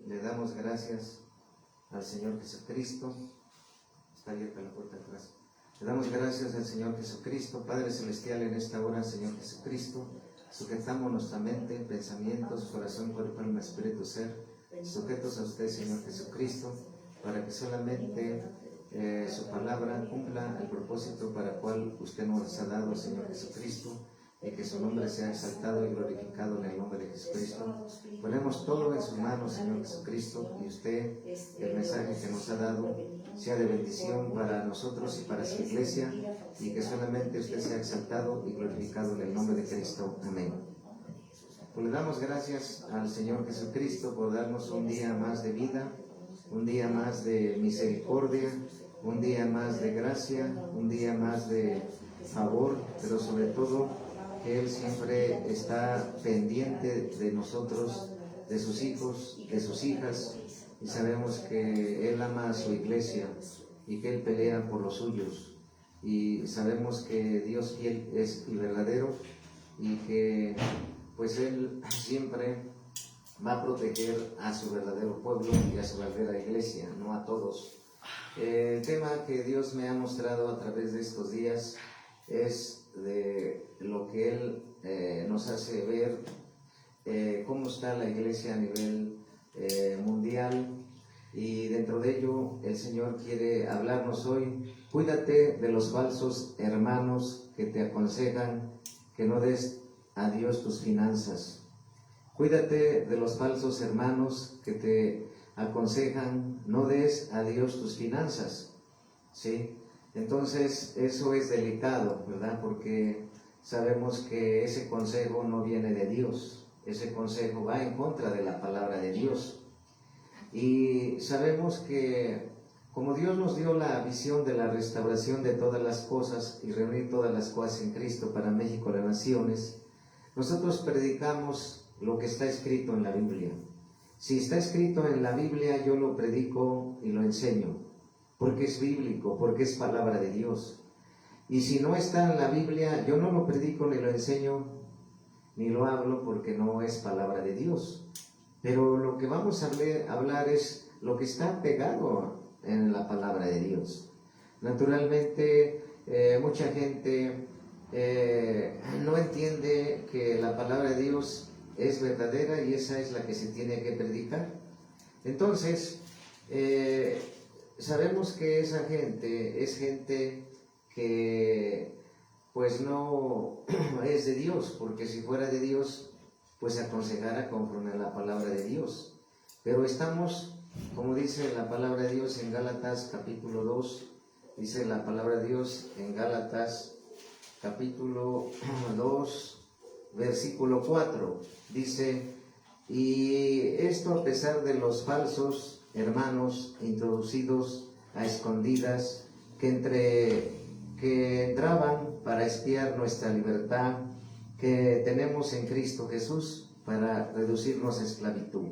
Le damos gracias al Señor Jesucristo. Está abierta la puerta atrás. Le damos gracias al Señor Jesucristo, Padre Celestial, en esta hora, Señor Jesucristo. Sujetamos nuestra mente, pensamientos, corazón, cuerpo, alma, espíritu, ser, sujetos a usted, Señor Jesucristo, para que solamente su palabra cumpla el propósito para el cual usted nos ha dado, Señor Jesucristo, y que su nombre sea exaltado y glorificado en el nombre de Jesucristo. Ponemos todo en sus manos, Señor Jesucristo, y usted, el mensaje que nos ha dado, sea de bendición para nosotros y para su iglesia, y que solamente usted sea exaltado y glorificado en el nombre de Cristo. Amén. Pues le damos gracias al Señor Jesucristo por darnos un día más de vida, un día más de misericordia, un día más de gracia, un día más de favor, pero sobre todo que Él siempre está pendiente de nosotros, de sus hijos, de sus hijas, y sabemos que Él ama a su iglesia y que Él pelea por los suyos, y sabemos que Dios fiel es y verdadero, y que pues Él siempre va a proteger a su verdadero pueblo y a su verdadera iglesia, no a todos. El tema que Dios me ha mostrado a través de estos días es de lo que Él nos hace ver, cómo está la iglesia a nivel mundial, y dentro de ello el Señor quiere hablarnos hoy. Cuídate de los falsos hermanos que te aconsejan que no des a Dios tus finanzas. Cuídate de los falsos hermanos que te aconsejan no des a Dios tus finanzas, ¿sí? Entonces eso es delicado, ¿verdad? Porque sabemos que ese consejo no viene de Dios, ese consejo va en contra de la palabra de Dios. Y sabemos que como Dios nos dio la visión de la restauración de todas las cosas y reunir todas las cosas en Cristo para México, las naciones, nosotros predicamos lo que está escrito en la Biblia. Si está escrito en la Biblia, yo lo predico y lo enseño, porque es bíblico, porque es palabra de Dios. Y si no está en la Biblia, yo no lo predico ni lo enseño, ni lo hablo, porque no es palabra de Dios. Pero lo que vamos a hablar es lo que está pegado en la palabra de Dios. Naturalmente, mucha gente no entiende que la palabra de Dios es verdadera y esa es la que se tiene que predicar. Entonces, sabemos que esa gente es gente que pues no es de Dios, porque si fuera de Dios, pues aconsejara conforme a la palabra de Dios. Pero estamos, como dice la palabra de Dios en Gálatas capítulo 2, dice la palabra de Dios en Gálatas capítulo 2, versículo 4, dice: y esto a pesar de los falsos hermanos introducidos a escondidas que entraban para espiar nuestra libertad que tenemos en Cristo Jesús para reducirnos a esclavitud.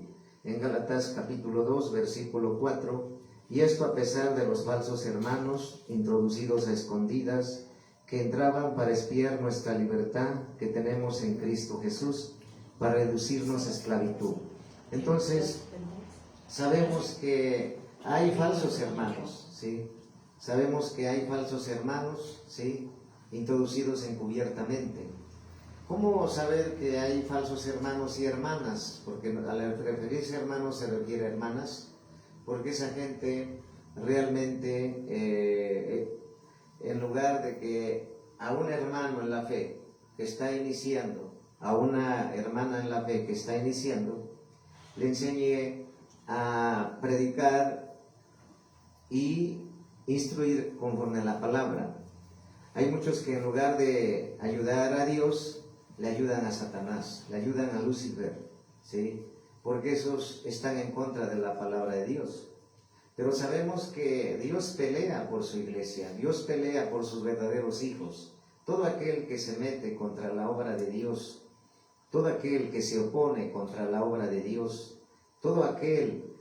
En Gálatas capítulo 2, versículo 4, y esto a pesar de los falsos hermanos introducidos a escondidas que entraban para espiar nuestra libertad que tenemos en Cristo Jesús para reducirnos a esclavitud. Entonces, sabemos que hay falsos hermanos, ¿sí? Sabemos que hay falsos hermanos, ¿sí?, introducidos encubiertamente. ¿Cómo saber que hay falsos hermanos y hermanas? Porque al referirse a hermanos se refiere a hermanas, porque esa gente realmente, en lugar de que a un hermano en la fe que está iniciando, a una hermana en la fe que está iniciando, le enseñe a predicar y instruir conforme a la palabra. Hay muchos que en lugar de ayudar a Dios, le ayudan a Satanás, le ayudan a Lucifer, ¿sí? Porque esos están en contra de la palabra de Dios. Pero sabemos que Dios pelea por su iglesia, Dios pelea por sus verdaderos hijos. Todo aquel que se mete contra la obra de Dios, todo aquel que se opone contra la obra de Dios, todo aquel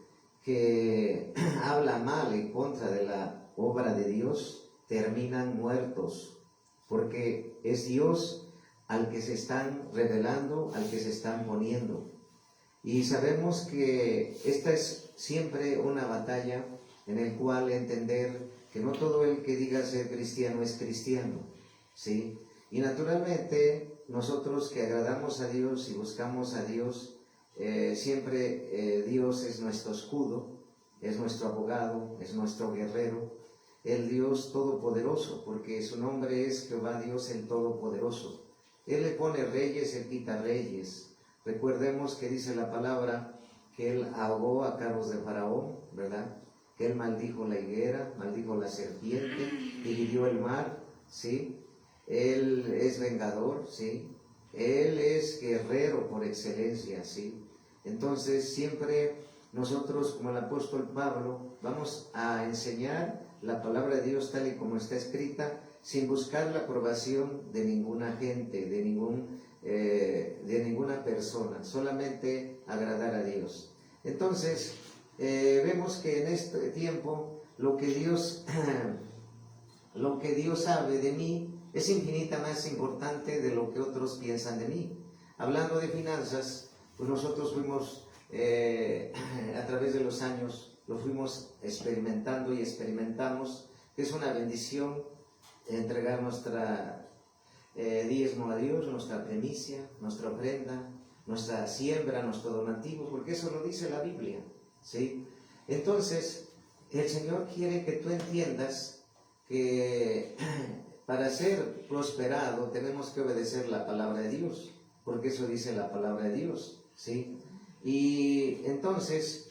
que habla mal en contra de la obra de Dios, terminan muertos, porque es Dios al que se están revelando, al que se están poniendo. Y sabemos que esta es siempre una batalla en el cual entender que no todo el que diga ser cristiano es cristiano, ¿sí? Y naturalmente nosotros que agradamos a Dios y buscamos a Dios, siempre Dios es nuestro escudo, es nuestro abogado, es nuestro guerrero, el Dios todopoderoso, porque su nombre es Jehová Dios el Todopoderoso. Él le pone reyes, Él quita reyes. Recordemos que dice la palabra que Él ahogó a carros de Faraón, ¿verdad? Que Él maldijo la higuera, maldijo la serpiente, dividió el mar, ¿sí? Él es vengador, ¿sí? Él es guerrero por excelencia, ¿sí? Entonces siempre nosotros, como el apóstol Pablo, vamos a enseñar la palabra de Dios tal y como está escrita, sin buscar la aprobación de ninguna gente, de ninguna persona, solamente agradar a Dios. Entonces, vemos que en este tiempo lo que Dios sabe de mí es infinitamente más importante de lo que otros piensan de mí. Hablando de finanzas, pues nosotros fuimos a través de los años, lo fuimos experimentando y experimentamos, que es una bendición entregar nuestra diezmo a Dios, nuestra primicia, nuestra ofrenda, nuestra siembra, nuestro donativo, porque eso lo dice la Biblia, ¿sí? Entonces, el Señor quiere que tú entiendas que para ser prosperado tenemos que obedecer la palabra de Dios, porque eso dice la palabra de Dios, ¿sí? Y entonces,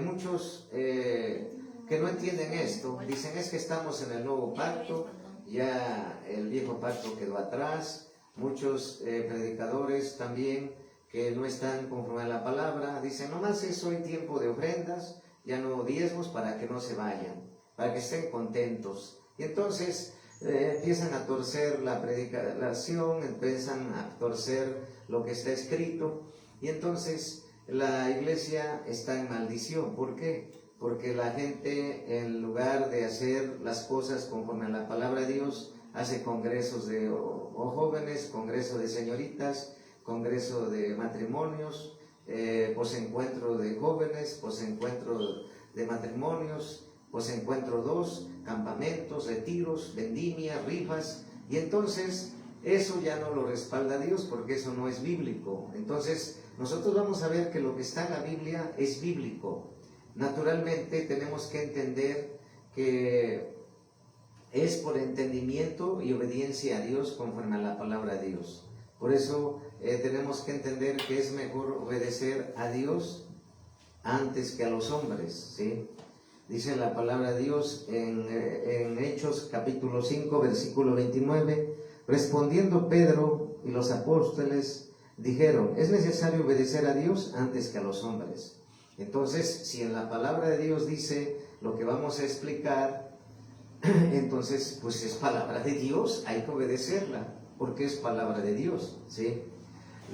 muchos que no entienden esto, dicen es que estamos en el nuevo pacto, ya el viejo pacto quedó atrás. Muchos predicadores también que no están conforme a la palabra, dicen nomás es hoy tiempo de ofrendas, ya no diezmos para que no se vayan, para que estén contentos. Y entonces empiezan a torcer la predicación, empiezan a torcer lo que está escrito, y entonces la iglesia está en maldición. ¿Por qué? Porque la gente, en lugar de hacer las cosas conforme a la palabra de Dios, hace congresos de jóvenes, congreso de señoritas, congreso de matrimonios, posencuentro de jóvenes, posencuentro de matrimonios, posencuentro 2, campamentos, retiros, vendimia, rifas, y entonces eso ya no lo respalda Dios, porque eso no es bíblico. Entonces nosotros vamos a ver que lo que está en la Biblia es bíblico. Naturalmente tenemos que entender que es por entendimiento y obediencia a Dios conforme a la palabra de Dios. Por eso tenemos que entender que es mejor obedecer a Dios antes que a los hombres, ¿sí? Dice la palabra de Dios en Hechos capítulo 5 versículo 29, respondiendo Pedro y los apóstoles dijeron, es necesario obedecer a Dios antes que a los hombres. Entonces, si en la palabra de Dios dice lo que vamos a explicar, entonces, pues es palabra de Dios, hay que obedecerla, porque es palabra de Dios, ¿sí?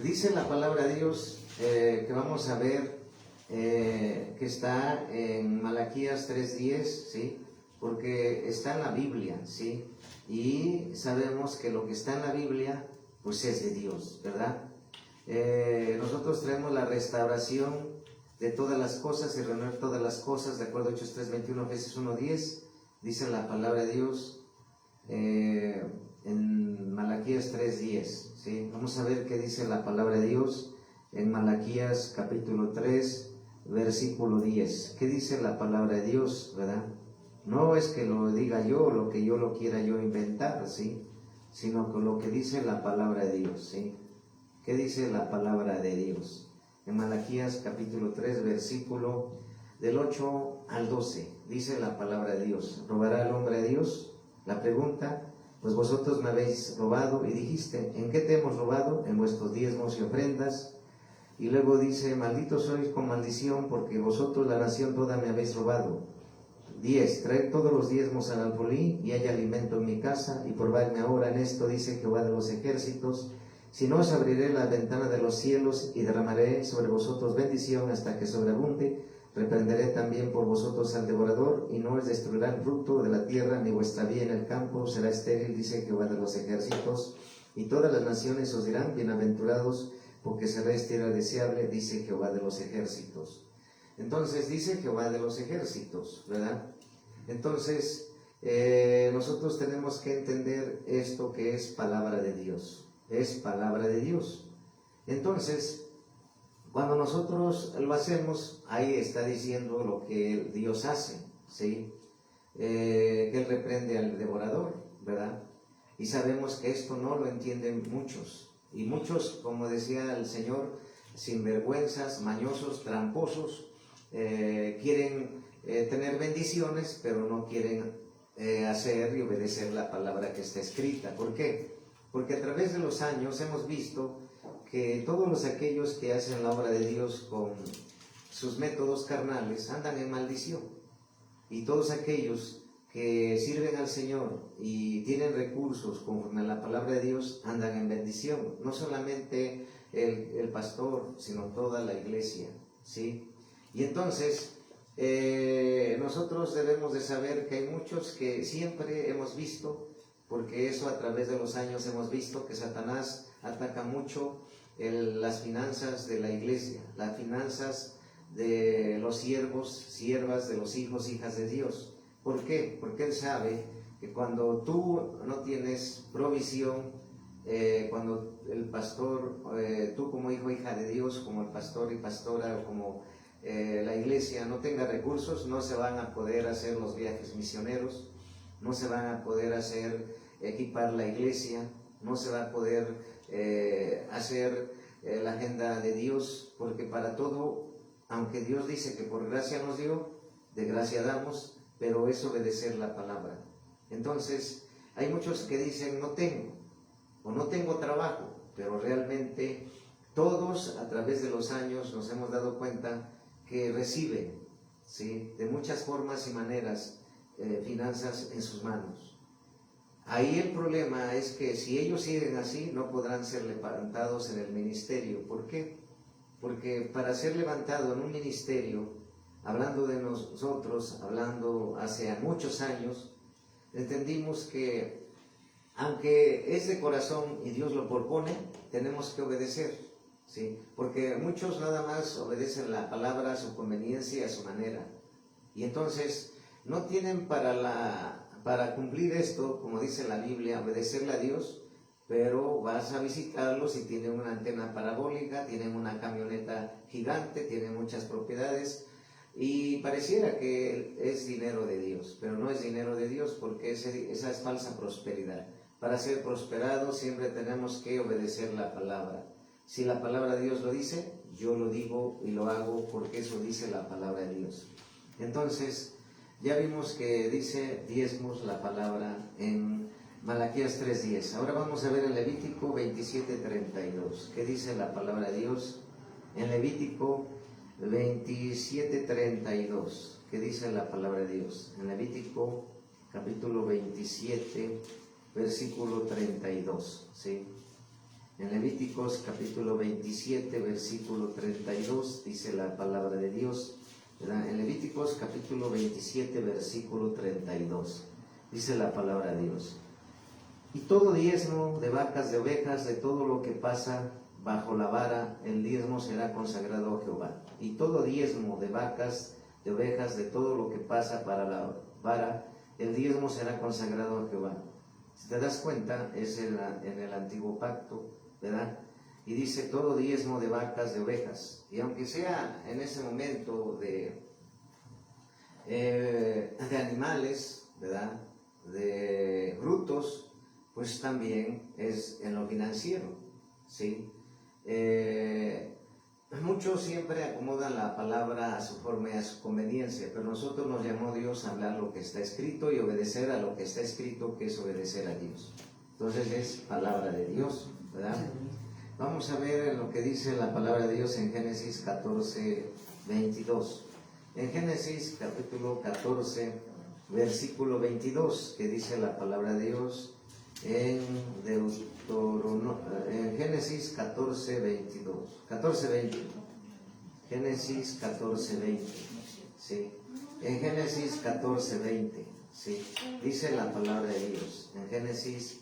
Dice la palabra de Dios que vamos a ver, que está en Malaquías 3:10, ¿sí? Porque está en la Biblia, ¿sí? Y sabemos que lo que está en la Biblia, pues es de Dios, ¿verdad? Nosotros traemos la restauración de todas las cosas y reunir todas las cosas, de acuerdo a Hechos 3:21, Efesios 1:10, dice la palabra de Dios en Malaquías 3:10, ¿sí? Vamos a ver qué dice la palabra de Dios en Malaquías capítulo 3, versículo 10. ¿Qué dice la palabra de Dios, verdad? No es que lo diga yo, lo que yo lo quiera yo inventar, ¿sí? Sino con lo que dice la palabra de Dios, ¿sí? ¿Qué dice la palabra de Dios? En Malaquías capítulo 3, versículo del 8 al 12, dice la palabra de Dios. ¿Robará el hombre a Dios? La pregunta, pues vosotros me habéis robado, y dijiste, ¿en qué te hemos robado? En vuestros diezmos y ofrendas. Y luego dice, malditos sois con maldición, porque vosotros la nación toda me habéis robado. 10, traed todos los diezmos al alfolí, y haya alimento en mi casa, y probadme ahora en esto, dice Jehová de los ejércitos, si no os abriré la ventana de los cielos, y derramaré sobre vosotros bendición hasta que sobreabunde. Reprenderé también por vosotros al devorador, y no os destruirá el fruto de la tierra, ni vuestra vía en el campo será estéril, dice Jehová de los ejércitos. Y todas las naciones os dirán, bienaventurados, porque seréis tierra deseable, dice Jehová de los ejércitos. Entonces dice Jehová de los ejércitos, ¿verdad? Entonces nosotros tenemos que entender esto que es palabra de Dios, es palabra de Dios. Entonces, cuando nosotros lo hacemos, ahí está diciendo lo que Dios hace, ¿sí? Que Él reprende al devorador, ¿verdad? Y sabemos que esto no lo entienden muchos. Y muchos, como decía el Señor, sinvergüenzas, mañosos, tramposos, quieren tener bendiciones, pero no quieren hacer y obedecer la palabra que está escrita. ¿Por qué? Porque a través de los años hemos visto que todos aquellos que hacen la obra de Dios con sus métodos carnales andan en maldición. Y todos aquellos que sirven al Señor y tienen recursos conforme a la palabra de Dios andan en bendición. No solamente el pastor, sino toda la iglesia, ¿sí? Y entonces nosotros debemos de saber que hay muchos que siempre hemos visto, porque eso a través de los años hemos visto que Satanás ataca mucho las finanzas de la iglesia, las finanzas de los siervos, siervas, de los hijos, hijas de Dios. ¿Por qué? Porque Él sabe que cuando tú no tienes provisión, cuando el pastor, tú como hijo, hija de Dios, como el pastor y pastora, o como la iglesia no tenga recursos, no se van a poder hacer los viajes misioneros, no se van a poder equipar la iglesia, no se va a poder hacer la agenda de Dios, porque para todo, aunque Dios dice que por gracia nos dio, de gracia damos, pero es obedecer la palabra. Entonces, hay muchos que dicen no tengo, o no tengo trabajo, pero realmente todos a través de los años nos hemos dado cuenta que reciben, ¿sí?, de muchas formas y maneras finanzas en sus manos. Ahí el problema es que si ellos siguen así, no podrán ser levantados en el ministerio. ¿Por qué? Porque para ser levantado en un ministerio, hablando de nosotros, hablando hace muchos años, entendimos que aunque es de corazón y Dios lo propone, tenemos que obedecer, ¿sí? Porque muchos nada más obedecen la palabra a su conveniencia, a su manera. Y entonces no tienen para cumplir esto, como dice la Biblia, obedecerle a Dios, pero vas a visitarlos y tienen una antena parabólica, tienen una camioneta gigante, tienen muchas propiedades y pareciera que es dinero de Dios, pero no es dinero de Dios, porque esa es falsa prosperidad. Para ser prosperados siempre tenemos que obedecer la palabra. Si la palabra de Dios lo dice, yo lo digo y lo hago porque eso dice la palabra de Dios. Entonces, ya vimos que dice diezmos la palabra en Malaquías 3:10. Ahora vamos a ver en Levítico 27:32. ¿Qué dice la palabra de Dios? En Levítico 27:32. ¿Qué dice la palabra de Dios? En Levítico capítulo 27, versículo 32. ¿Sí? En Levíticos capítulo 27, versículo 32 dice la palabra de Dios. ¿Verdad? En Levíticos capítulo 27, versículo 32 dice la palabra de Dios: y todo diezmo de vacas, de ovejas, de todo lo que pasa bajo la vara, el diezmo será consagrado a Jehová. Y todo diezmo de vacas, de ovejas, de todo lo que pasa para la vara, el diezmo será consagrado a Jehová. Si te das cuenta, es en el antiguo pacto, ¿verdad? Y dice todo diezmo de vacas, de ovejas. Y aunque sea en ese momento de animales, ¿verdad?, de frutos, pues también es en lo financiero, ¿sí? Muchos siempre acomodan la palabra a su forma y a su conveniencia, pero nosotros nos llamó Dios a hablar lo que está escrito y obedecer a lo que está escrito, que es obedecer a Dios. Entonces es palabra de Dios, ¿verdad? Vamos a ver en lo que dice la palabra de Dios en Génesis 14:22. En Génesis capítulo 14, versículo 22, que dice la palabra de Dios en Génesis 14:20. Génesis 14:20, ¿sí? En Génesis 14:20, ¿sí? Dice la palabra de Dios. En Génesis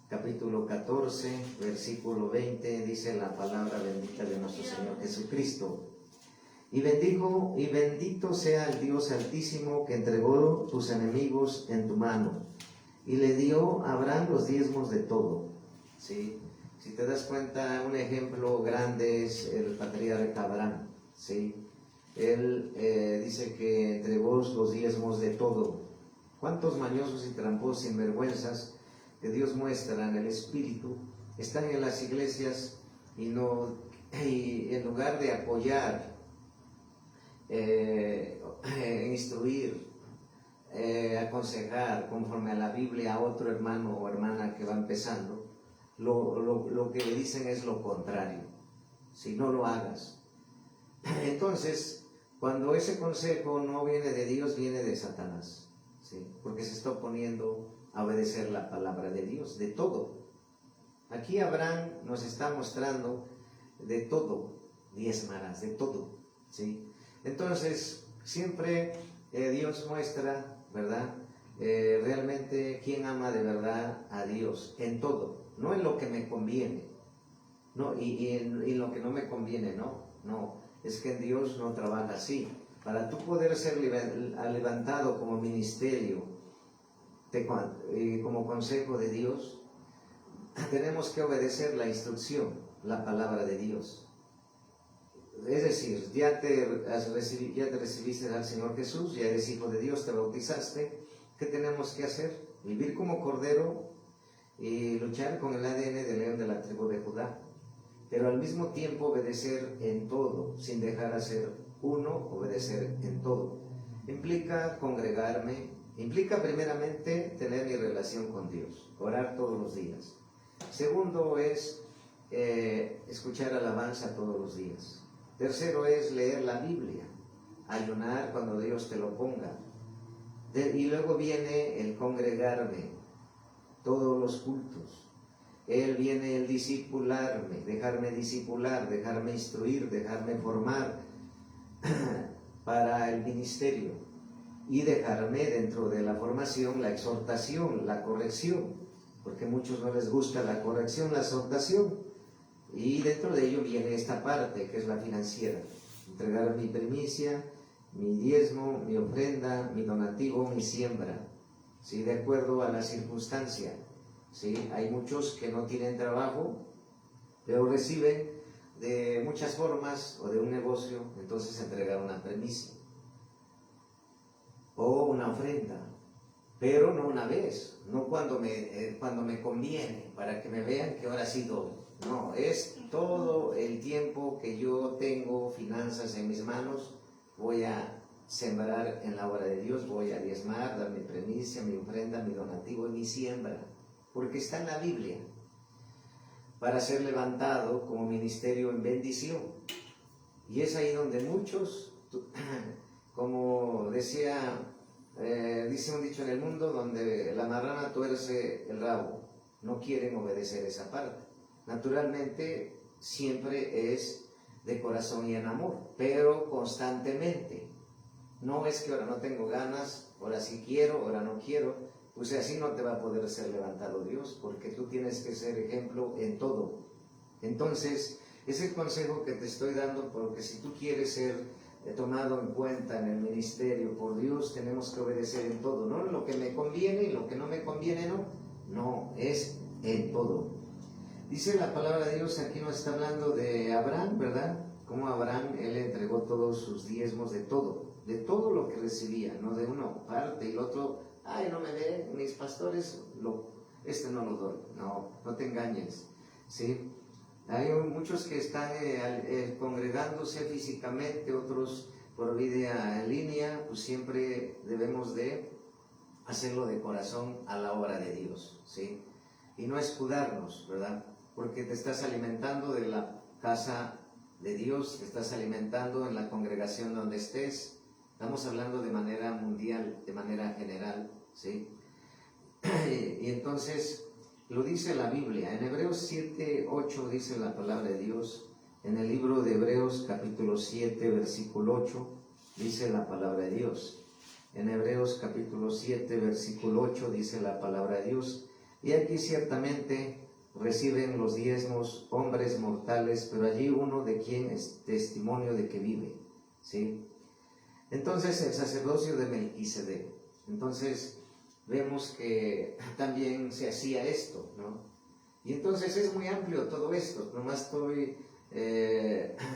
capítulo 14, versículo 20, dice la palabra bendita de nuestro Señor Jesucristo. Y bendito sea el Dios Altísimo que entregó tus enemigos en tu mano y le dio a Abraham los diezmos de todo. ¿Sí? Si te das cuenta, un ejemplo grande es el patriarca Abraham. ¿Sí? Él dice que entregó los diezmos de todo. ¿Cuántos mañosos y tramposos sinvergüenzas que Dios muestra en el Espíritu están en las iglesias y en lugar de apoyar, instruir, aconsejar conforme a la Biblia a otro hermano o hermana que va empezando, lo que le dicen es lo contrario? Si no lo hagas. Entonces, cuando ese consejo no viene de Dios, viene de Satanás, ¿sí? Porque se está oponiendo a obedecer la palabra de Dios, de todo. Aquí Abraham nos está mostrando de todo, diezmarás, de todo, ¿sí? Entonces, siempre Dios muestra, ¿verdad? Realmente quién ama de verdad a Dios, en todo, no en lo que me conviene, no, y en lo que no me conviene, no, es que en Dios no trabaja así. Para tú poder ser levantado como ministerio, como consejo de Dios, tenemos que obedecer la instrucción, la palabra de Dios. Es decir, ya te recibiste al Señor Jesús, ya eres hijo de Dios, te bautizaste. ¿Qué tenemos que hacer? Vivir como cordero y luchar con el ADN del león de la tribu de Judá, pero al mismo tiempo obedecer en todo, sin dejar de ser uno, obedecer en todo. Implica congregarme, implica primeramente tener mi relación con Dios, orar todos los días. Segundo es escuchar alabanza todos los días. Tercero es leer la Biblia, ayunar cuando Dios te lo ponga. Y luego viene el congregarme, todos los cultos. Viene el discipularme, dejarme discipular, dejarme instruir, dejarme formar para el ministerio. Y dejarme dentro de la formación, la exhortación, la corrección, porque a muchos no les gusta la corrección, la exhortación. Y dentro de ello viene esta parte, que es la financiera. Entregar mi primicia, mi diezmo, mi ofrenda, mi donativo, mi siembra, ¿sí? De acuerdo a la circunstancia, ¿sí? Hay muchos que no tienen trabajo, pero reciben de muchas formas o de un negocio, entonces entregar una primicia o una ofrenda, pero no una vez, no cuando me conviene, para que me vean que ahora sí doy. No, es todo el tiempo que yo tengo finanzas en mis manos, voy a sembrar en la obra de Dios, voy a diezmar, dar mi primicia, mi ofrenda, mi donativo y mi siembra, porque está en la Biblia, para ser levantado como ministerio en bendición. Y es ahí donde muchos, como dice un dicho en el mundo, donde la marrana tuerce el rabo, no quieren obedecer esa parte. Naturalmente, siempre es de corazón y en amor, pero constantemente. No es que ahora no tengo ganas, ahora sí quiero, ahora no quiero. Pues así no te va a poder ser levantado Dios, porque tú tienes que ser ejemplo en todo. Entonces, es el consejo que te estoy dando, porque si tú quieres ser tomado en cuenta en el ministerio por Dios, tenemos que obedecer en todo, no en lo que me conviene y lo que no me conviene, no, es en todo. Dice la palabra de Dios, aquí nos está hablando de Abraham, ¿verdad? Como Abraham, él entregó todos sus diezmos de todo lo que recibía, no de una parte y el otro, no me ven mis pastores, no lo doy. No te engañes, ¿sí? Hay muchos que están congregándose físicamente, otros por vida en línea, pues siempre debemos de hacerlo de corazón a la obra de Dios, ¿sí? Y no escudarnos, ¿verdad? Porque te estás alimentando de la casa de Dios, te estás alimentando en la congregación donde estés. Estamos hablando de manera mundial, de manera general, ¿sí? Y entonces lo dice la Biblia. En Hebreos 7:8 dice la palabra de Dios. En el libro de Hebreos capítulo 7, versículo 8, dice la palabra de Dios. En Hebreos capítulo 7, versículo 8 dice la palabra de Dios. Y aquí ciertamente reciben los diezmos hombres mortales, pero allí uno de quien es testimonio de que vive, ¿sí? Entonces el sacerdocio de Melquisedec. Entonces vemos que también se hacía esto, ¿no? Y entonces es muy amplio todo esto. Nomás estoy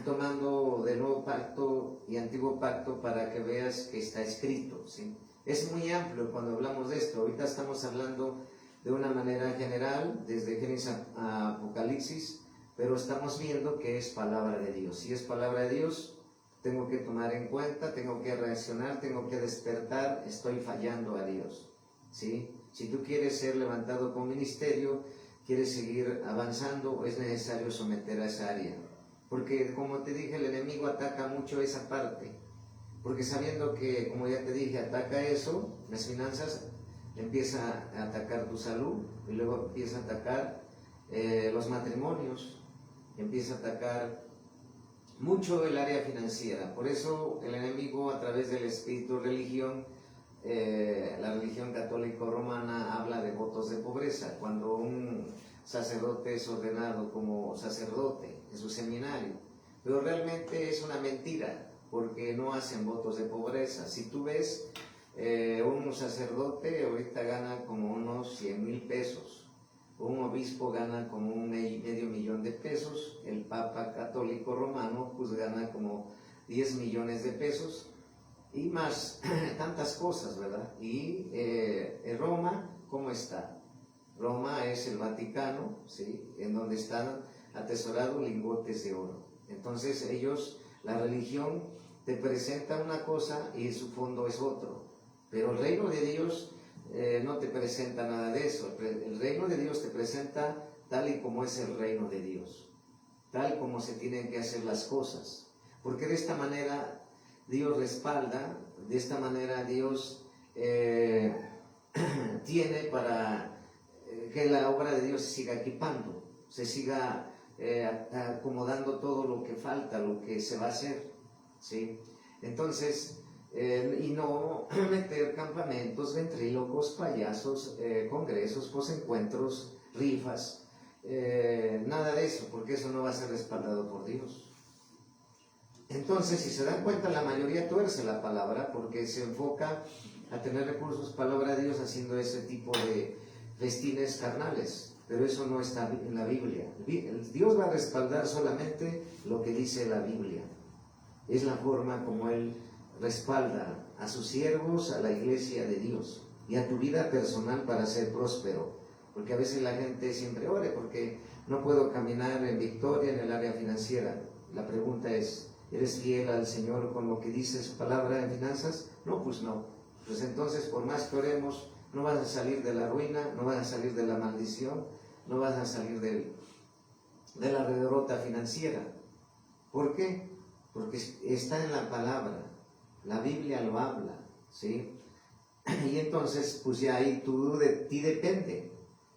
tomando del Nuevo Pacto y Antiguo Pacto para que veas que está escrito, ¿sí? Es muy amplio cuando hablamos de esto. Ahorita estamos hablando de una manera general, desde Génesis a Apocalipsis, pero estamos viendo que es palabra de Dios. Si es palabra de Dios, tengo que tomar en cuenta, tengo que reaccionar, tengo que despertar, estoy fallando a Dios, ¿sí? Si tú quieres ser levantado con ministerio, quieres seguir avanzando, es necesario someter a esa área. Porque, como te dije, el enemigo ataca mucho esa parte. Porque sabiendo que, como ya te dije, ataca eso, las finanzas, empieza a atacar tu salud, y luego empieza a atacar los matrimonios, empieza a atacar mucho el área financiera. Por eso el enemigo, a través del espíritu religión, la religión católico romana habla de votos de pobreza. Cuando un sacerdote es ordenado como sacerdote en su seminario, pero realmente es una mentira, porque no hacen votos de pobreza. Si tú ves, un sacerdote ahorita gana como unos 100,000 pesos, un obispo gana como un medio millón de pesos, el Papa católico romano pues gana como 10 millones de pesos y más tantas cosas, ¿verdad? Y Roma, ¿cómo está? Roma es el Vaticano, ¿sí? En donde están atesorados lingotes de oro. Entonces ellos, la religión te presenta una cosa y su fondo es otro, pero el reino de Dios no te presenta nada de eso. El reino de Dios te presenta tal y como es el reino de Dios, tal como se tienen que hacer las cosas, porque de esta manera Dios respalda, de esta manera Dios tiene para que la obra de Dios se siga equipando, se siga acomodando todo lo que falta, lo que se va a hacer, ¿sí? Entonces, y no meter campamentos, ventrílocos, payasos, congresos, posencuentros, rifas, nada de eso, porque eso no va a ser respaldado por Dios. Entonces, si se dan cuenta, la mayoría tuerce la palabra porque se enfoca a tener recursos para la obra de Dios haciendo ese tipo de festines carnales, pero eso no está en la Biblia. Dios va a respaldar solamente lo que dice la Biblia. Es la forma como Él respalda a sus siervos, a la iglesia de Dios y a tu vida personal para ser próspero. Porque a veces la gente siempre ore porque no puedo caminar en victoria en el área financiera. La pregunta es, ¿eres fiel al Señor con lo que dice su palabra en finanzas? No, pues no. Pues entonces, por más que oremos, no vas a salir de la ruina, no vas a salir de la maldición, no vas a salir de la derrota financiera. ¿Por qué? Porque está en la palabra, la Biblia lo habla, ¿sí? Y entonces, pues ya ahí de ti depende,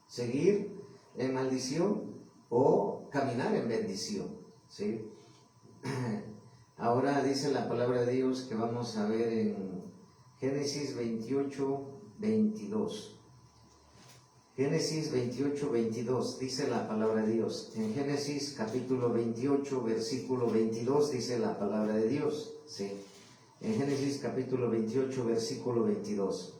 seguir en maldición o caminar en bendición, ¿sí? Ahora dice la palabra de Dios que vamos a ver en Génesis 28, 22. Génesis 28, 22, dice la palabra de Dios. En Génesis capítulo 28, versículo 22, dice la palabra de Dios. Sí. En Génesis capítulo 28, versículo 22.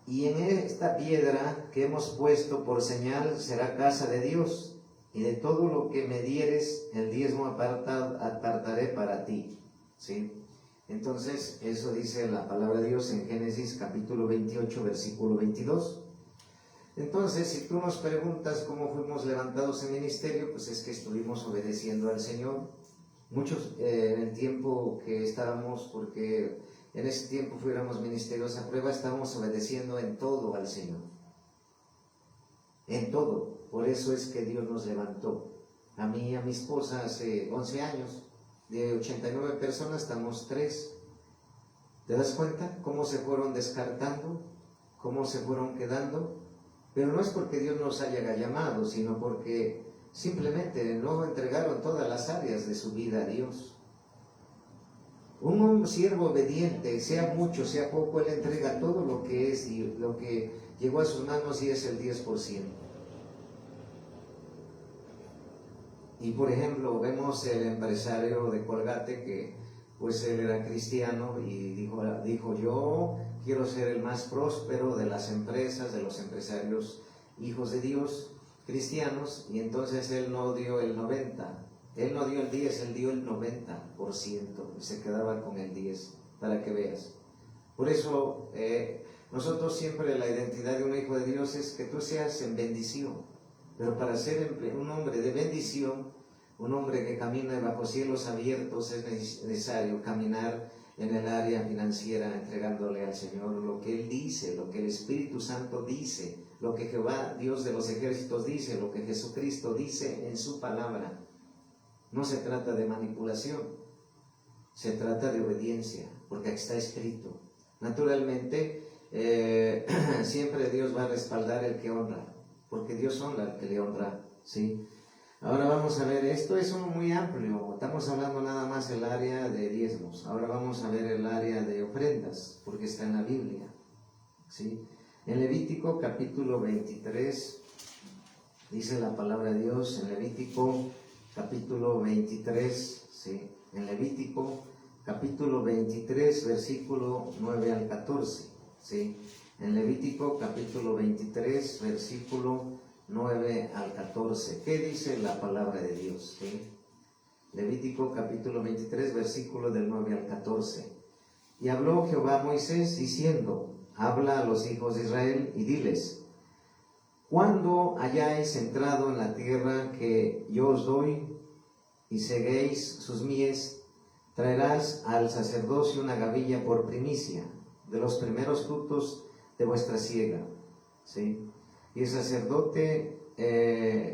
Y en esta piedra que hemos puesto por señal será casa de Dios, y de todo lo que me dieres, el diezmo apartaré para ti. ¿Sí? Entonces, eso dice la palabra de Dios en Génesis capítulo 28, versículo 22. Entonces, si tú nos preguntas cómo fuimos levantados en ministerio, pues es que estuvimos obedeciendo al Señor. Muchos en el tiempo que estábamos, porque en ese tiempo fuéramos ministerios a prueba, estábamos obedeciendo en todo al Señor. En todo. Por eso es que Dios nos levantó. A mí y a mi esposa hace 11 años. De 89 personas estamos 3. ¿Te das cuenta cómo se fueron descartando? ¿Cómo se fueron quedando? Pero no es porque Dios nos haya llamado, sino porque simplemente no entregaron todas las áreas de su vida a Dios. Un siervo obediente, sea mucho, sea poco, él entrega todo lo que es y lo que llegó a sus manos, y es el 10%. Y por ejemplo, vemos el empresario de Colgate, que pues él era cristiano y dijo: yo quiero ser el más próspero de las empresas, de los empresarios hijos de Dios, cristianos. Y entonces él no dio el 90%, él no dio el 10%, él dio el 90% y se quedaba con el 10%, para que veas. Por eso nosotros siempre, la identidad de un hijo de Dios es que tú seas en bendición. Pero para ser un hombre de bendición, un hombre que camina bajo cielos abiertos, es necesario caminar en el área financiera, entregándole al Señor lo que Él dice, lo que el Espíritu Santo dice, lo que Jehová, Dios de los ejércitos, dice, lo que Jesucristo dice en su palabra. No se trata de manipulación, se trata de obediencia, porque aquí está escrito. Naturalmente, siempre Dios va a respaldar el que honra, porque Dios honra al que le honra, ¿sí? Ahora vamos a ver, esto es muy amplio, estamos hablando nada más del área de diezmos. Ahora vamos a ver el área de ofrendas, porque está en la Biblia, ¿sí? En Levítico capítulo 23, dice la palabra de Dios, en Levítico capítulo 23, ¿sí? En Levítico capítulo 23, versículo 9 al 14, ¿sí? En Levítico capítulo 23, versículo 9 al 14. ¿Qué dice la palabra de Dios? ¿Sí? Levítico capítulo 23, versículo del 9 al 14. Y habló Jehová a Moisés diciendo: habla a los hijos de Israel y diles: cuando hayáis entrado en la tierra que yo os doy y seguéis sus mies, traerás al sacerdocio una gavilla por primicia de los primeros frutos de vuestra siega, ¿sí? Y el sacerdote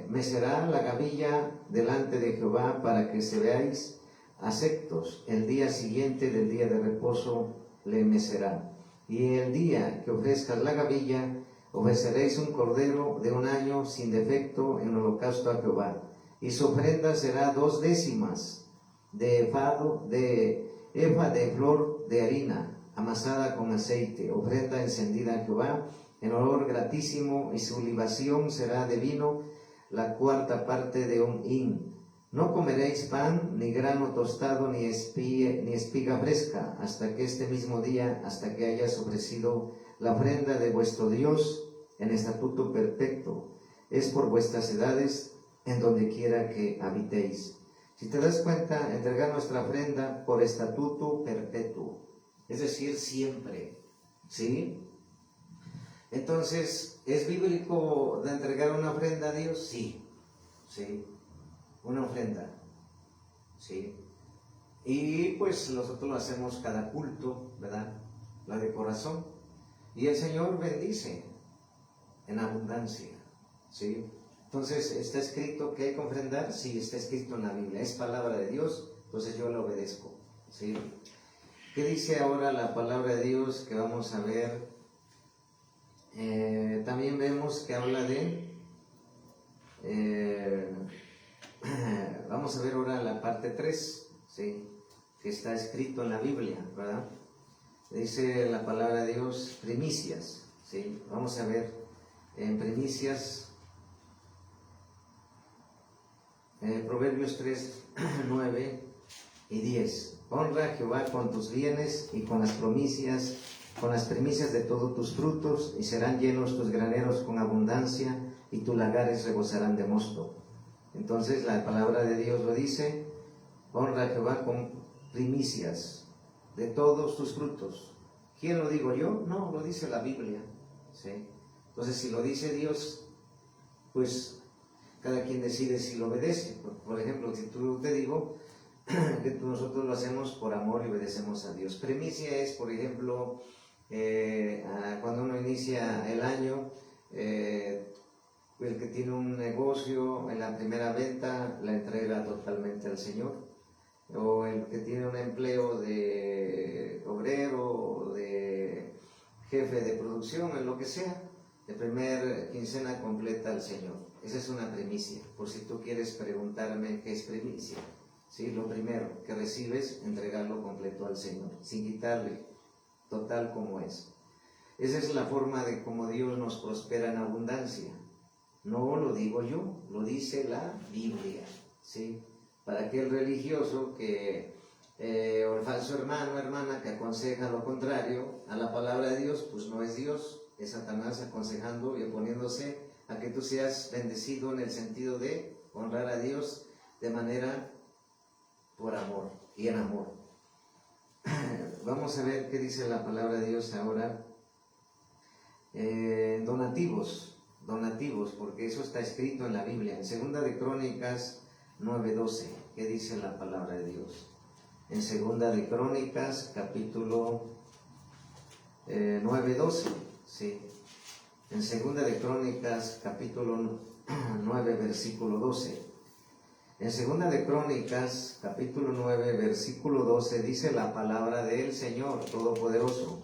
mecerá la gavilla delante de Jehová para que se veáis aceptos. El día siguiente del día de reposo le mecerá. Y el día que ofrezcas la gavilla, ofreceréis un cordero de 1 año sin defecto en holocausto a Jehová. Y su ofrenda será 2 décimas de efa de flor de harina amasada con aceite, ofrenda encendida a Jehová en olor gratísimo, y su libación será de vino, la 4ª parte de 1 hin. No comeréis pan, ni grano tostado, ni espiga fresca, hasta que este mismo día, hasta que hayas ofrecido la ofrenda de vuestro Dios en estatuto perfecto. Es por vuestras edades en donde quiera que habitéis. Si te das cuenta, entregar nuestra ofrenda por estatuto perpetuo, es decir, siempre, ¿sí? Entonces, ¿es bíblico de entregar una ofrenda a Dios? Sí, sí, una ofrenda, sí. Y pues nosotros lo hacemos cada culto, ¿verdad? La de corazón. Y el Señor bendice en abundancia, ¿sí? Entonces, ¿está escrito que hay que ofrendar? Sí, está escrito en la Biblia, es palabra de Dios, entonces yo la obedezco, ¿sí? ¿Qué dice ahora la palabra de Dios que vamos a ver? También vemos que habla de, vamos a ver ahora la parte 3, ¿sí? Que está escrito en la Biblia, ¿verdad? Dice la palabra de Dios, primicias, ¿sí? Vamos a ver en primicias, Proverbios 3, 9 y 10. Honra a Jehová con tus bienes y con las primicias de todos tus frutos, y serán llenos tus graneros con abundancia, y tus lagares rebosarán de mosto. Entonces la palabra de Dios lo dice: honra a Jehová con primicias de todos tus frutos. ¿Quién lo digo yo? No, lo dice la Biblia, ¿sí? Entonces, si lo dice Dios, pues cada quien decide si lo obedece. Por ejemplo, si tú te digo que nosotros lo hacemos por amor y obedecemos a Dios. Primicia es, por ejemplo, cuando uno inicia el año, el que tiene un negocio, en la primera venta la entrega totalmente al Señor, o el que tiene un empleo de obrero, de jefe de producción, en lo que sea, de primer quincena completa al Señor. Esa es una primicia, por si tú quieres preguntarme qué es primicia. ¿sí? Lo primero que recibes, entregarlo completo al Señor, sin quitarle, total como es. Esa es la forma de cómo Dios nos prospera en abundancia. No lo digo yo, lo dice la Biblia, ¿sí? Para aquel religioso que, o el falso hermano o hermana que aconseja lo contrario a la palabra de Dios, pues no es Dios, es Satanás aconsejando y oponiéndose a que tú seas bendecido en el sentido de honrar a Dios de manera por amor y en amor. Vamos a ver qué dice la palabra de Dios ahora. Donativos, porque eso está escrito en la Biblia. En 2 de Crónicas 9:12, ¿qué dice la palabra de Dios? En 2 de Crónicas, capítulo 9:12, ¿sí? En 2 de Crónicas, capítulo 9, versículo 12. En 2 de Crónicas, capítulo 9, versículo 12, dice la palabra del Señor Todopoderoso,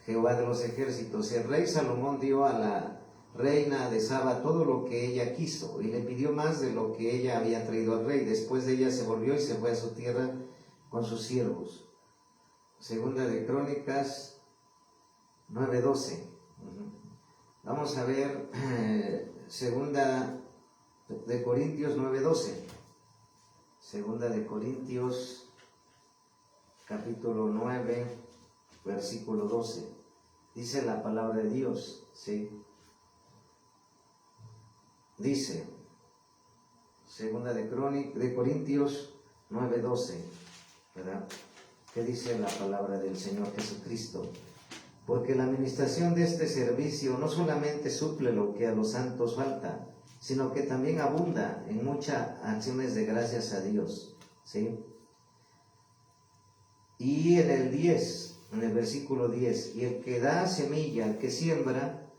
Jehová de los ejércitos: el rey Salomón dio a la reina de Saba todo lo que ella quiso, y le pidió más de lo que ella había traído al rey. Después de ella se volvió y se fue a su tierra con sus siervos. 2 de Crónicas 9:12. Vamos a ver 2 de Corintios 9:12. 2 de Corintios capítulo 9, versículo 12. Dice la palabra de Dios, ¿sí? Dice 2 de Corintios 9:12, ¿verdad? ¿Qué dice la palabra del Señor Jesucristo? Porque la administración de este servicio no solamente suple lo que a los santos falta, sino que también abunda en muchas acciones de gracias a Dios, ¿sí? Y en el 10, en el versículo 10, y el que da semilla al que siembra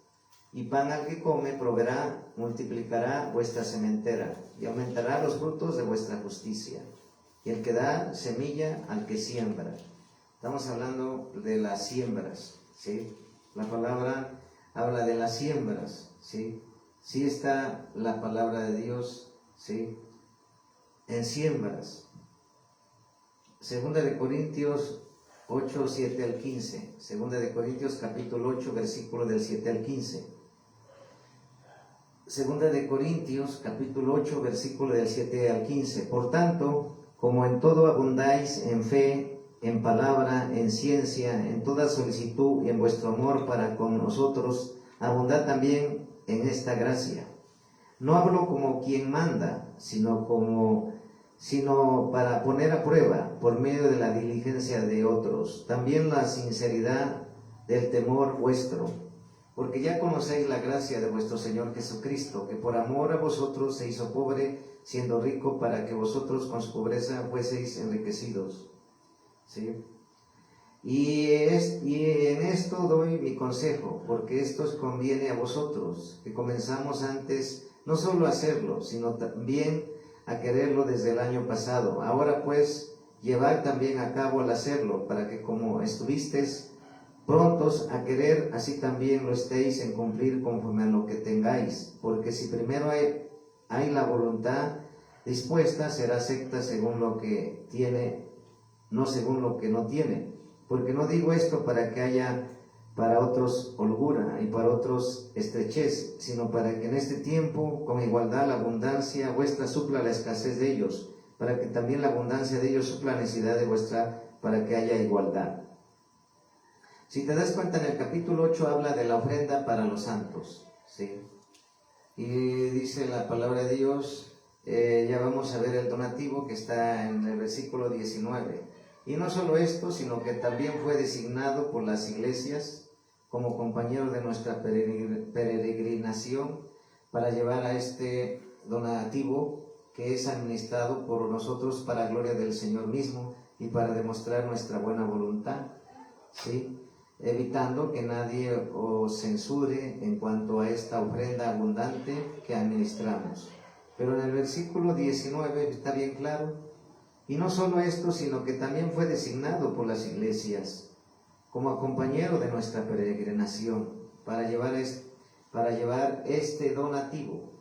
y pan al que come, proveerá, multiplicará vuestra sementera y aumentará los frutos de vuestra justicia. Y el que da semilla al que siembra. Estamos hablando de las siembras, ¿sí? La palabra habla de las siembras, ¿sí? Sí está la palabra de Dios, ¿sí? En siembras. 2 de Corintios 8, 7 al 15. 2 de Corintios capítulo 8, versículo del 7 al 15. 2 de Corintios capítulo 8, versículo del 7 al 15. Por tanto, como en todo abundáis en fe, en palabra, en ciencia, en toda solicitud y en vuestro amor para con nosotros, abundad también en esta gracia. No hablo como quien manda, sino para poner a prueba, por medio de la diligencia de otros, también la sinceridad del temor vuestro, porque ya conocéis la gracia de vuestro Señor Jesucristo, que por amor a vosotros se hizo pobre, siendo rico, para que vosotros con su pobreza fueseis enriquecidos, ¿sí? Y en esto doy mi consejo, porque esto os conviene a vosotros, que comenzamos antes no solo a hacerlo, sino también a quererlo desde el año pasado. Ahora pues, llevad también a cabo al hacerlo, para que como estuvisteis prontos a querer, así también lo estéis en cumplir conforme a lo que tengáis. Porque si primero hay la voluntad dispuesta, será acepta según lo que tiene, no según lo que no tiene. Porque no digo esto para que haya para otros holgura y para otros estrechez, sino para que en este tiempo, con igualdad, la abundancia vuestra supla la escasez de ellos, para que también la abundancia de ellos supla la necesidad de vuestra, para que haya igualdad. Si te das cuenta, en el capítulo 8 habla de la ofrenda para los santos, ¿sí? Y dice la palabra de Dios, ya vamos a ver el donativo que está en el versículo 19. Y no solo esto, sino que también fue designado por las iglesias como compañero de nuestra peregrinación para llevar a este donativo que es administrado por nosotros para gloria del Señor mismo y para demostrar nuestra buena voluntad, ¿sí? Evitando que nadie os censure en cuanto a esta ofrenda abundante que administramos. Pero en el versículo 19 está bien claro, y no solo esto, sino que también fue designado por las iglesias como compañero de nuestra peregrinación para llevar este donativo.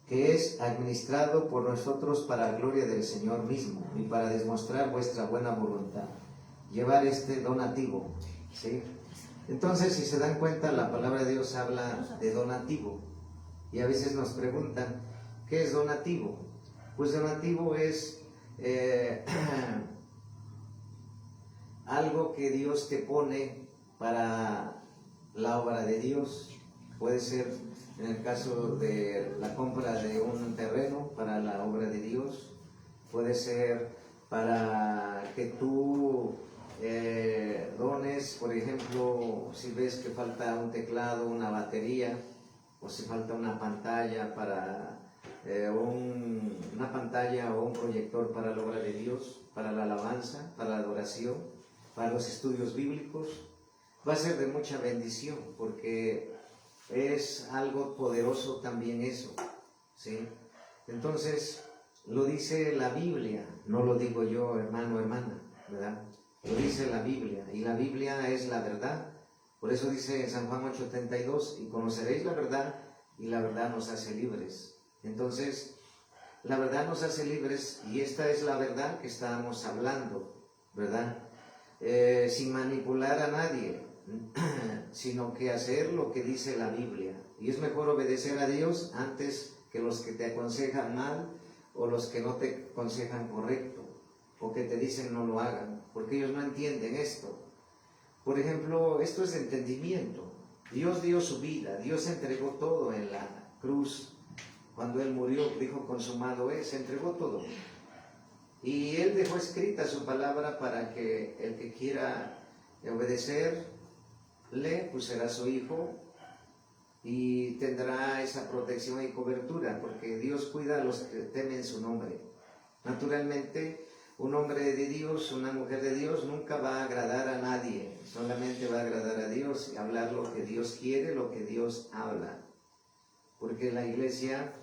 que es administrado por nosotros para la gloria del Señor mismo y para demostrar vuestra buena voluntad. Llevar este donativo, ¿sí? Entonces, si se dan cuenta, la palabra de Dios habla de donativo. Y a veces nos preguntan, ¿qué es donativo? Pues donativo es algo que Dios te pone para la obra de Dios. Puede ser, en el caso de la compra de un terreno, para la obra de Dios. Puede ser para que tú dones, por ejemplo, si ves que falta un teclado, una batería, o si falta una pantalla para una pantalla o un proyector para la obra de Dios, para la alabanza, para la adoración, para los estudios bíblicos, va a ser de mucha bendición, porque es algo poderoso también eso, ¿sí? Entonces, lo dice la Biblia, no lo digo yo, hermano, hermana, ¿verdad? Lo dice la Biblia, y la Biblia es la verdad. Por eso dice en San Juan 8:32, y conoceréis la verdad, y la verdad nos hace libres. Entonces, la verdad nos hace libres, y esta es la verdad que estábamos hablando, ¿verdad? Sin manipular a nadie, sino que hacer lo que dice la Biblia. Y es mejor obedecer a Dios antes que los que te aconsejan mal, o los que no te aconsejan correcto, o que te dicen no lo hagan, porque ellos no entienden esto. Por ejemplo, esto es entendimiento. Dios dio su vida, Dios entregó todo en la cruz. Cuando Él murió, dijo consumado es, entregó todo. Y Él dejó escrita su palabra para que el que quiera obedecerle, pues será su hijo y tendrá esa protección y cobertura, porque Dios cuida a los que temen su nombre. Naturalmente, un hombre de Dios, una mujer de Dios, nunca va a agradar a nadie, solamente va a agradar a Dios y hablar lo que Dios quiere, lo que Dios habla. Porque en la iglesia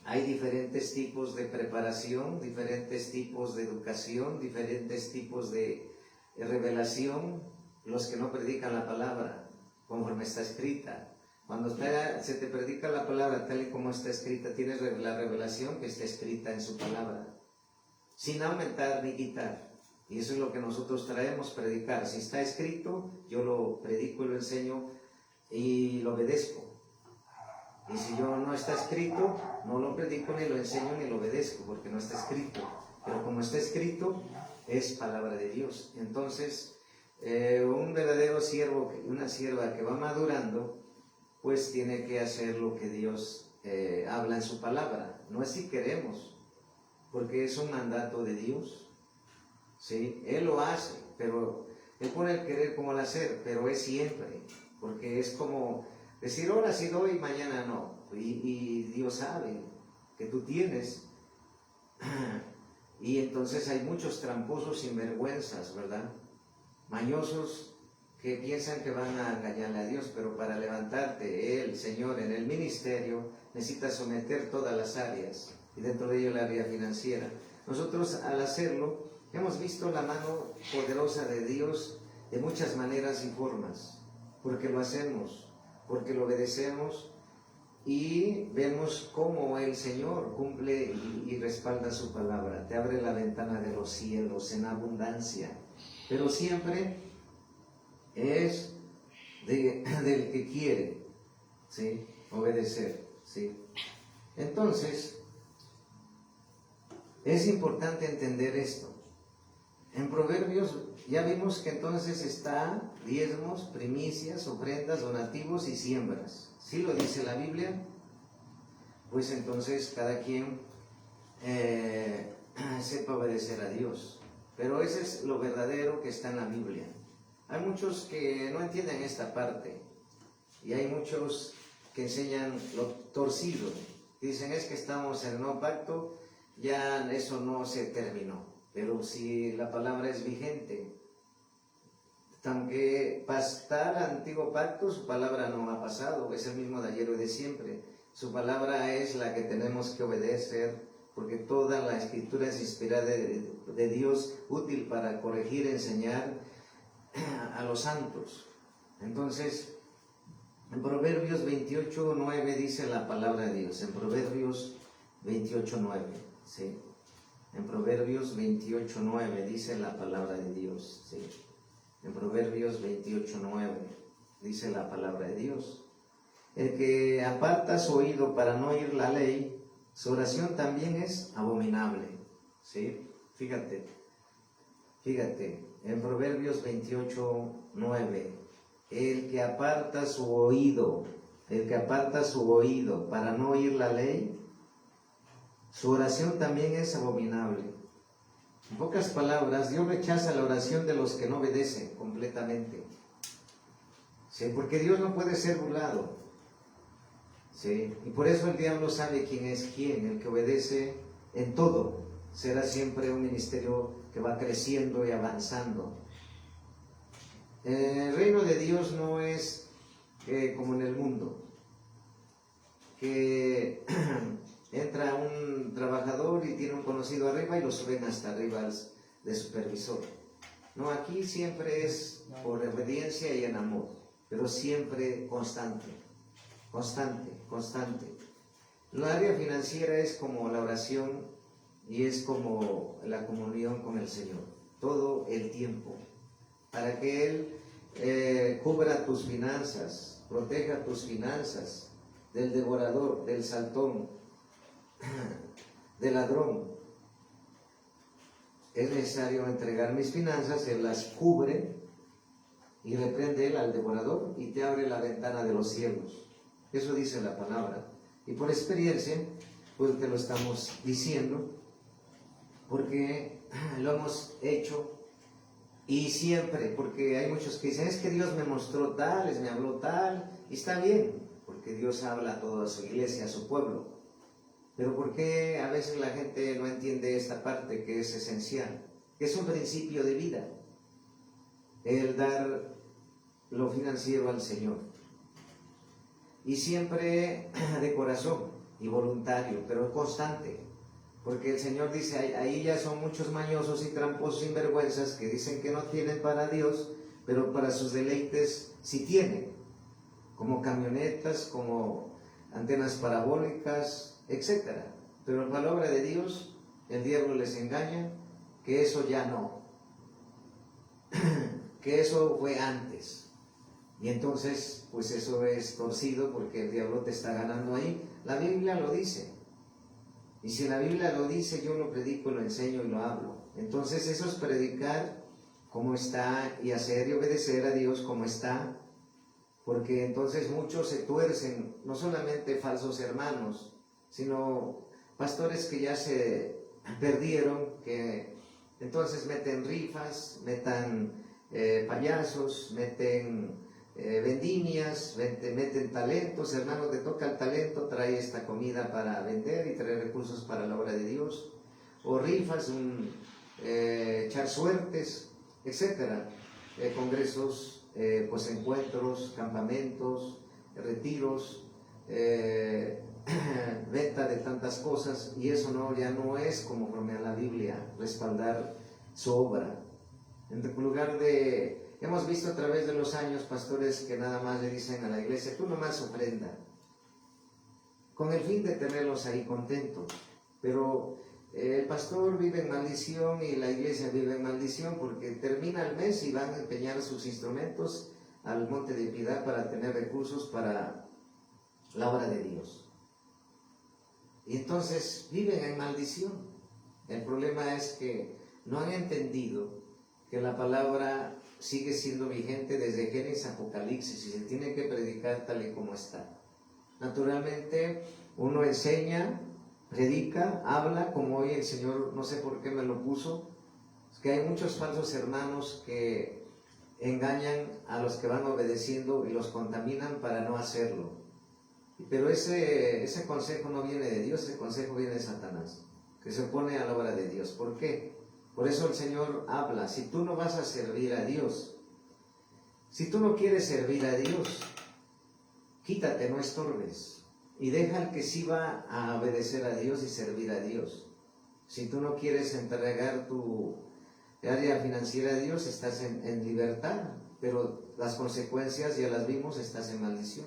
hay diferentes tipos de preparación, diferentes tipos de educación, diferentes tipos de revelación. Los que no predican la palabra conforme está escrita. Cuando se te predica la palabra tal y como está escrita, tienes la revelación que está escrita en su palabra, sin aumentar ni quitar. Y eso es lo que nosotros traemos, predicar. Si está escrito, yo lo predico y lo enseño y lo obedezco. Y si yo no está escrito, no lo predico, ni lo enseño, ni lo obedezco, porque no está escrito. Pero como está escrito, es palabra de Dios. Entonces, un verdadero siervo, una sierva que va madurando, pues tiene que hacer lo que Dios habla en su palabra. No es si queremos, porque es un mandato de Dios, ¿sí? Él lo hace, pero Él pone el querer como el hacer, pero es siempre, porque es como decir, ahora sí doy, mañana no. Y Dios sabe que tú tienes. Y entonces hay muchos tramposos sinvergüenzas, ¿verdad? Mañosos que piensan que van a engañarle a Dios, pero para levantarte el Señor en el ministerio necesitas someter todas las áreas, y dentro de ello la área financiera. Nosotros al hacerlo hemos visto la mano poderosa de Dios de muchas maneras y formas, porque lo hacemos, porque lo obedecemos, y vemos cómo el Señor cumple y respalda su palabra. Te abre la ventana de los cielos en abundancia, pero siempre es del que quiere, ¿sí? Obedecer, ¿sí? Entonces, es importante entender esto. En Proverbios ya vimos que entonces está diezmos, primicias, ofrendas, donativos y siembras. ¿Sí lo dice la Biblia? Pues entonces cada quien sepa obedecer a Dios. Pero ese es lo verdadero que está en la Biblia. Hay muchos que no entienden esta parte, y hay muchos que enseñan lo torcido. Dicen, es que estamos en el nuevo pacto, ya eso no se terminó. Pero si la palabra es vigente, aunque está el antiguo pacto, su palabra no ha pasado, es el mismo de ayer y de siempre. Su palabra es la que tenemos que obedecer, porque toda la escritura es inspirada de Dios, útil para corregir, enseñar a los santos. Entonces, En Proverbios 28:9 dice la palabra de Dios. En Proverbios 28:9, ¿sí? En Proverbios 28:9 dice la palabra de Dios, ¿sí? En Proverbios 28:9 dice la palabra de Dios. El que aparta su oído para no oír la ley, su oración también es abominable, ¿sí? Fíjate, en Proverbios 28:9, el que aparta su oído para no oír la ley, su oración también es abominable. En pocas palabras, Dios rechaza la oración de los que no obedecen completamente, ¿sí? Porque Dios no puede ser burlado, ¿sí? Y por eso el diablo sabe quién es quién. El que obedece en todo será siempre un ministerio que va creciendo y avanzando. El reino de Dios no es como en el mundo, que entra un trabajador y tiene un conocido arriba y lo suben hasta arriba de supervisor. No, aquí siempre es por obediencia y en amor, pero siempre constante. La área financiera es como la oración y es como la comunión con el Señor, todo el tiempo, para que Él cubra tus finanzas, proteja tus finanzas del devorador, del saltón, del ladrón. Es necesario entregar mis finanzas, Él las cubre y reprende Él al devorador y te abre la ventana de los cielos. Eso dice la palabra. Y por experiencia, pues te lo estamos diciendo, porque lo hemos hecho. Y siempre, porque hay muchos que dicen, es que Dios me mostró tal, me habló tal, y está bien, porque Dios habla a toda su iglesia, a su pueblo. Pero ¿por qué a veces la gente no entiende esta parte que es esencial? Que es un principio de vida, el dar lo financiero al Señor. Y siempre de corazón y voluntario, pero constante. Porque el Señor dice, ahí ya son muchos mañosos y tramposos sinvergüenzas que dicen que no tienen para Dios, pero para sus deleites sí tienen, como camionetas, como antenas parabólicas, etc. Pero en palabra de Dios, el diablo les engaña que eso ya no, que eso fue antes. Y entonces, pues eso es torcido porque el diablo te está ganando ahí. La Biblia lo dice. Y si la Biblia lo dice, yo lo predico, lo enseño y lo hablo. Entonces eso es predicar como está y hacer y obedecer a Dios como está. Porque entonces muchos se tuercen, no solamente falsos hermanos, sino pastores que ya se perdieron, que entonces meten rifas, metan payasos, meten vendimias, meten talentos. Hermano, te toca el talento, trae esta comida para vender y trae recursos para la obra de Dios, o rifas, echar suertes, etc. Congresos, pues encuentros, campamentos, retiros, venta de tantas cosas, y eso ya no es como promete la Biblia, respaldar su obra. En lugar de, hemos visto a través de los años pastores que nada más le dicen a la iglesia, tú nomás ofrenda, con el fin de tenerlos ahí contentos. Pero el pastor vive en maldición y la iglesia vive en maldición, porque termina el mes y van a empeñar sus instrumentos al monte de piedad para tener recursos para la obra de Dios. Y entonces viven en maldición. El problema es que no han entendido que la palabra sigue siendo vigente desde Génesis a Apocalipsis y se tiene que predicar tal y como está. Naturalmente uno enseña, predica, habla, como hoy el Señor, no sé por qué me lo puso, es que hay muchos falsos hermanos que engañan a los que van obedeciendo y los contaminan para no hacerlo. Pero ese consejo no viene de Dios, ese consejo viene de Satanás, que se opone a la obra de Dios. ¿Por qué? Por eso el Señor habla, si tú no vas a servir a Dios, si tú no quieres servir a Dios, quítate, no estorbes, y deja al que sí va a obedecer a Dios y servir a Dios. Si tú no quieres entregar tu área financiera a Dios, estás en libertad, pero las consecuencias ya las vimos, estás en maldición.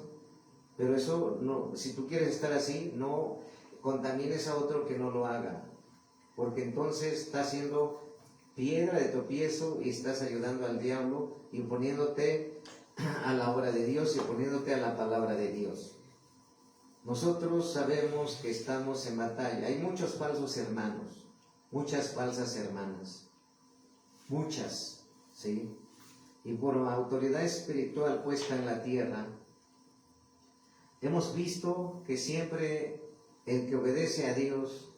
Pero eso no, si tú quieres estar así, no contamines a otro que no lo haga, porque entonces estás siendo piedra de tropiezo y estás ayudando al diablo y poniéndote a la obra de Dios y poniéndote a la palabra de Dios. Nosotros sabemos que estamos en batalla. Hay muchos falsos hermanos, muchas falsas hermanas, muchas, ¿sí? Y por la autoridad espiritual puesta en la tierra, hemos visto que siempre el que obedece a Dios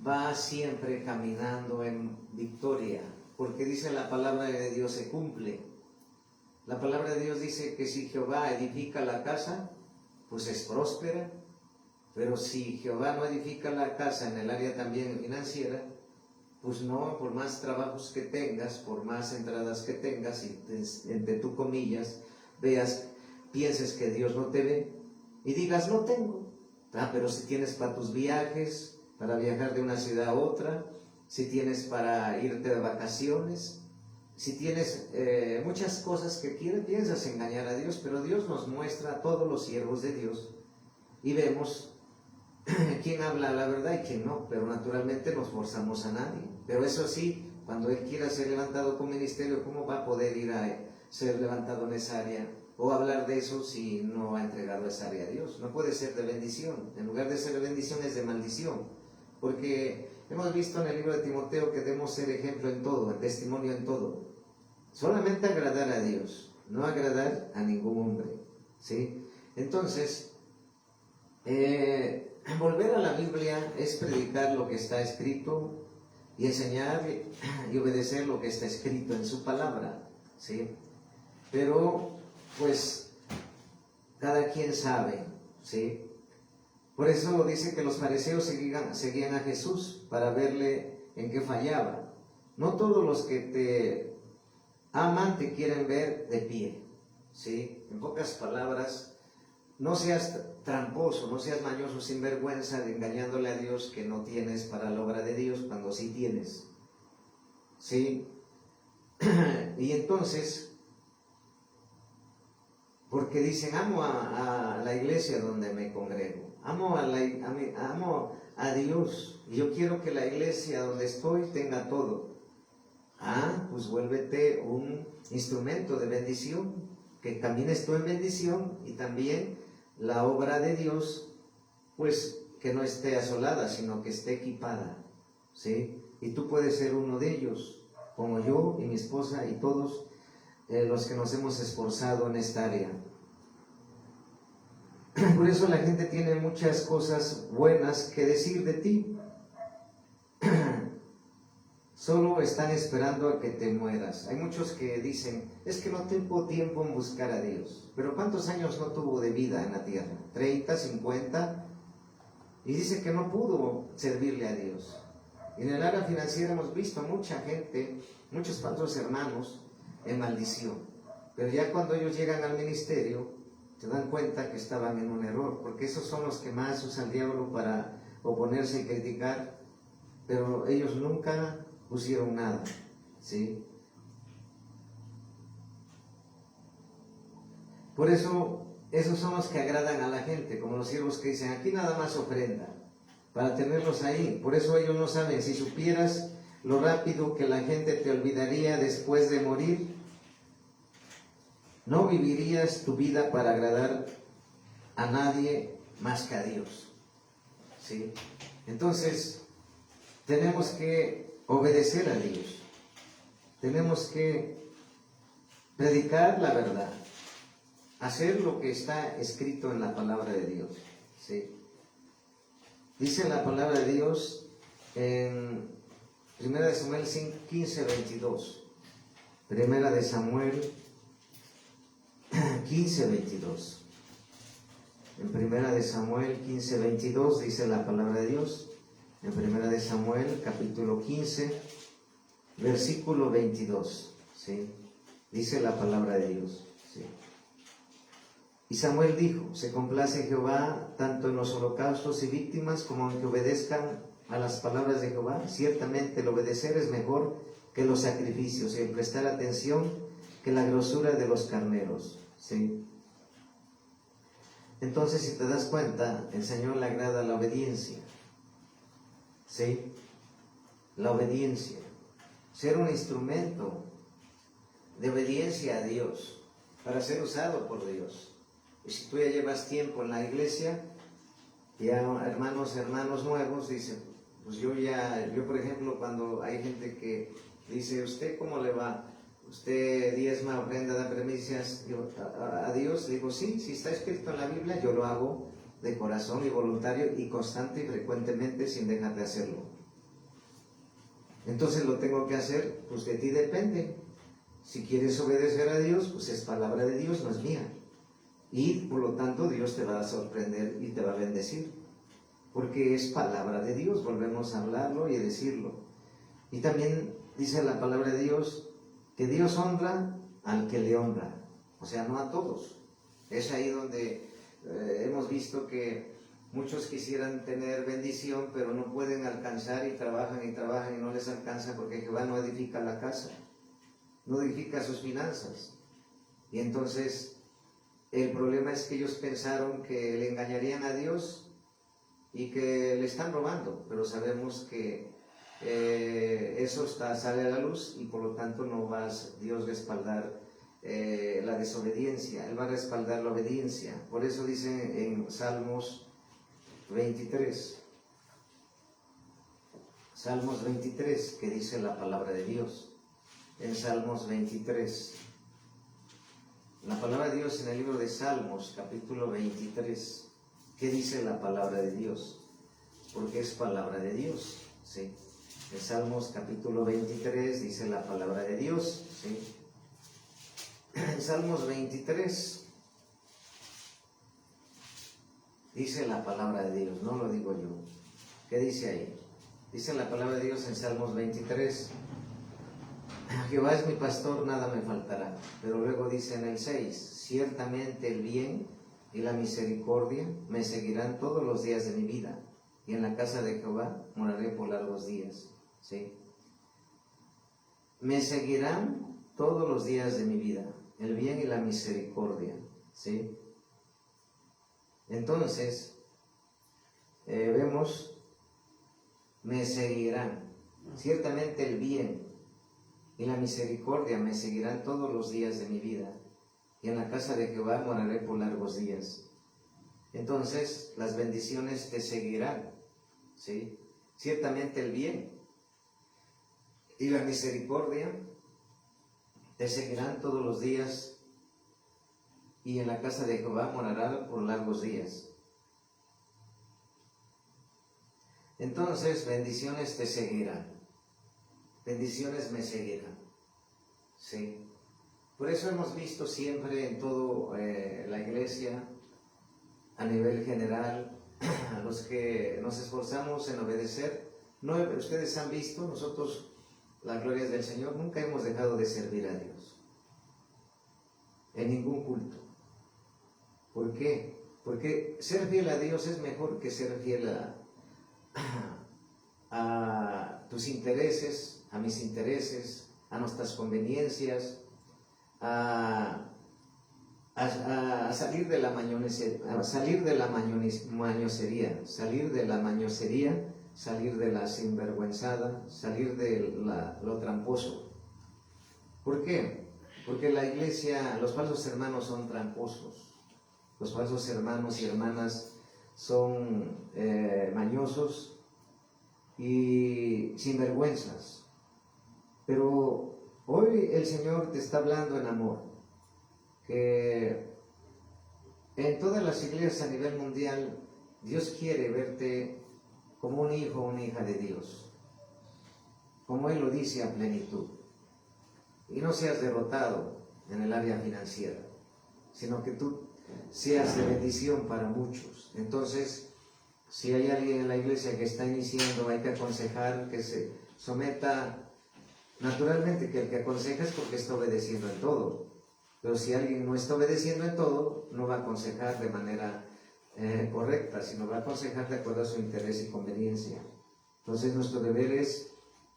va siempre caminando en victoria, porque dice la palabra de Dios se cumple. La palabra de Dios dice que si Jehová edifica la casa, pues es próspera, pero si Jehová no edifica la casa en el área también financiera, pues no, por más trabajos que tengas, por más entradas que tengas, y entre tú comillas, pienses que Dios no te ve, y digas, no tengo. Pero si tienes para tus viajes, para viajar de una ciudad a otra, si tienes para irte de vacaciones, si tienes muchas cosas que piensas engañar a Dios, pero Dios nos muestra a todos los siervos de Dios y vemos quién habla la verdad y quién no, pero naturalmente no forzamos a nadie. Pero eso sí, cuando Él quiera ser levantado con ministerio, ¿cómo va a poder ir a ser levantado en esa área? O hablar de eso si no ha entregado esa área a Dios. No puede ser de bendición. En lugar de ser de bendición es de maldición. Porque hemos visto en el libro de Timoteo que debemos ser ejemplo en todo, el testimonio en todo. Solamente agradar a Dios, no agradar a ningún hombre, ¿sí? Entonces, volver a la Biblia es predicar lo que está escrito y enseñar y obedecer lo que está escrito en su palabra, ¿sí? Pero pues cada quien sabe, ¿sí? Por eso dice que los fariseos seguían a Jesús para verle en qué fallaba. No todos los que te aman te quieren ver de pie, ¿sí? En pocas palabras, no seas tramposo, no seas mañoso, sinvergüenza, de engañándole a Dios que no tienes para la obra de Dios cuando sí tienes, ¿sí? Y entonces, porque dicen, amo a la iglesia donde me congrego, amo a Dios, y yo quiero que la iglesia donde estoy tenga todo. Pues vuélvete un instrumento de bendición, que camines tú en bendición, y también la obra de Dios, pues que no esté asolada, sino que esté equipada, ¿sí? Y tú puedes ser uno de ellos, como yo y mi esposa y todos los que nos hemos esforzado en esta área. Por eso la gente tiene muchas cosas buenas que decir de ti. Solo están esperando a que te mueras. Hay muchos que dicen, es que no tengo tiempo en buscar a Dios. Pero ¿cuántos años no tuvo de vida en la tierra? ¿30, 50? Y dice que no pudo servirle a Dios. Y en el área financiera hemos visto a mucha gente, muchos falsos hermanos, en maldición. Pero ya cuando ellos llegan al ministerio, se dan cuenta que estaban en un error, porque esos son los que más usa el diablo para oponerse y criticar, pero ellos nunca pusieron nada, ¿sí? Por eso, esos son los que agradan a la gente, como los siervos que dicen, aquí nada más ofrenda, para tenerlos ahí. Por eso ellos no saben, si supieras lo rápido que la gente te olvidaría después de morir, no vivirías tu vida para agradar a nadie más que a Dios, ¿sí? Entonces, tenemos que obedecer a Dios. Tenemos que predicar la verdad, hacer lo que está escrito en la palabra de Dios, ¿sí? Dice la palabra de Dios en 1 Samuel 15, 22. 1 Samuel 15, 22. En 1 Samuel 15, 22 dice la palabra de Dios. En 1 Samuel capítulo 15, versículo 22, ¿sí? Dice la palabra de Dios, ¿sí? Y Samuel dijo, se complace Jehová tanto en los holocaustos y víctimas como en que obedezcan a las palabras de Jehová. Ciertamente el obedecer es mejor que los sacrificios y el prestar atención que la grosura de los carneros, ¿sí? Entonces, si te das cuenta, el Señor le agrada la obediencia. ¿Sí? La obediencia. Ser un instrumento de obediencia a Dios, para ser usado por Dios. Y si tú ya llevas tiempo en la iglesia, ya hermanos nuevos, dicen, pues yo por ejemplo, cuando hay gente que dice, ¿usted cómo le va? ¿Usted diezma, ofrenda, da primicias a Dios? Digo, sí, si está escrito en la Biblia, yo lo hago de corazón y voluntario y constante y frecuentemente sin dejar de hacerlo. Entonces lo tengo que hacer, pues de ti depende. Si quieres obedecer a Dios, pues es palabra de Dios, no es mía. Y por lo tanto Dios te va a sorprender y te va a bendecir. Porque es palabra de Dios, volvemos a hablarlo y a decirlo. Y también dice la palabra de Dios que Dios honra al que le honra. O sea, no a todos. Es ahí donde hemos visto que muchos quisieran tener bendición, pero no pueden alcanzar y trabajan y no les alcanza porque Jehová no edifica la casa, no edifica sus finanzas. Y entonces el problema es que ellos pensaron que le engañarían a Dios y que le están robando, pero sabemos que eso sale a la luz y por lo tanto no va a Dios respaldar la desobediencia, Él va a respaldar la obediencia. Por eso dice en Salmos 23, que dice la palabra de Dios. En Salmos 23, la palabra de Dios en el libro de Salmos, capítulo 23, ¿qué dice la palabra de Dios? Porque es palabra de Dios, ¿sí? En Salmos capítulo 23 dice la palabra de Dios, ¿sí? En Salmos 23 dice la palabra de Dios, no lo digo yo. ¿Qué dice ahí? Dice la palabra de Dios en Salmos 23, Jehová es mi pastor, nada me faltará. Pero luego dice en el 6, ciertamente el bien y la misericordia me seguirán todos los días de mi vida, y en la casa de Jehová moraré por largos días. ¿Sí? Me seguirán todos los días de mi vida, el bien y la misericordia. ¿Sí? Entonces, vemos, me seguirán. Ciertamente el bien y la misericordia me seguirán todos los días de mi vida, y en la casa de Jehová moraré por largos días. Entonces, las bendiciones te seguirán, ¿sí? Ciertamente el bien y la misericordia te seguirán todos los días, y en la casa de Jehová morará por largos días. Entonces, bendiciones te seguirán. Bendiciones me seguirán. ¿Sí? Por eso hemos visto siempre en toda la iglesia, a nivel general, a los que nos esforzamos en obedecer, no, ustedes han visto, nosotros, las glorias del Señor, nunca hemos dejado de servir a Dios. En ningún culto. ¿Por qué? Porque ser fiel a Dios es mejor que ser fiel a tus intereses, a mis intereses, a nuestras conveniencias, a salir de la mañosería, salir de la sinvergüenzada, salir de lo tramposo. ¿Por qué? Porque la iglesia, los falsos hermanos son tramposos, los falsos hermanos y hermanas son mañosos y sinvergüenzas. Pero hoy el Señor te está hablando en amor, que en todas las iglesias a nivel mundial Dios quiere verte como un hijo o una hija de Dios, como Él lo dice a plenitud, y no seas derrotado en el área financiera, sino que tú seas de bendición para muchos. Entonces, si hay alguien en la iglesia que está iniciando, hay que aconsejar que se someta. Naturalmente que el que aconseja es porque está obedeciendo en todo, pero si alguien no está obedeciendo en todo, no va a aconsejar de manera correcta, sino va a aconsejar de acuerdo a su interés y conveniencia. Entonces nuestro deber es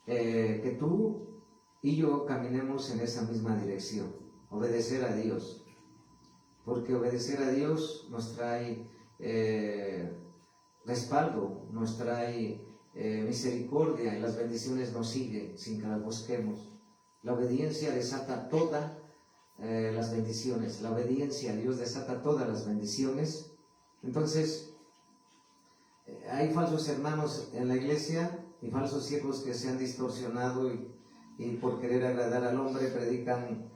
que tú y yo caminemos en esa misma dirección, obedecer a Dios. porque obedecer a Dios nos trae respaldo, nos trae misericordia, y las bendiciones nos siguen sin que las busquemos. La obediencia desata todas las bendiciones, la obediencia a Dios desata todas las bendiciones. Entonces, hay falsos hermanos en la iglesia y falsos siervos que se han distorsionado y por querer agradar al hombre predican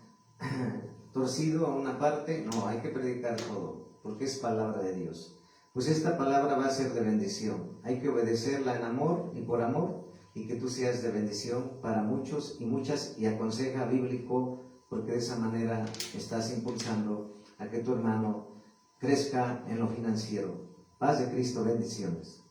torcido a una parte. No, hay que predicar todo, porque es palabra de Dios. Pues esta palabra va a ser de bendición. Hay que obedecerla en amor y por amor, y que tú seas de bendición para muchos y muchas, y aconseja bíblico, porque de esa manera estás impulsando a que tu hermano crezca en lo financiero. Paz de Cristo, bendiciones.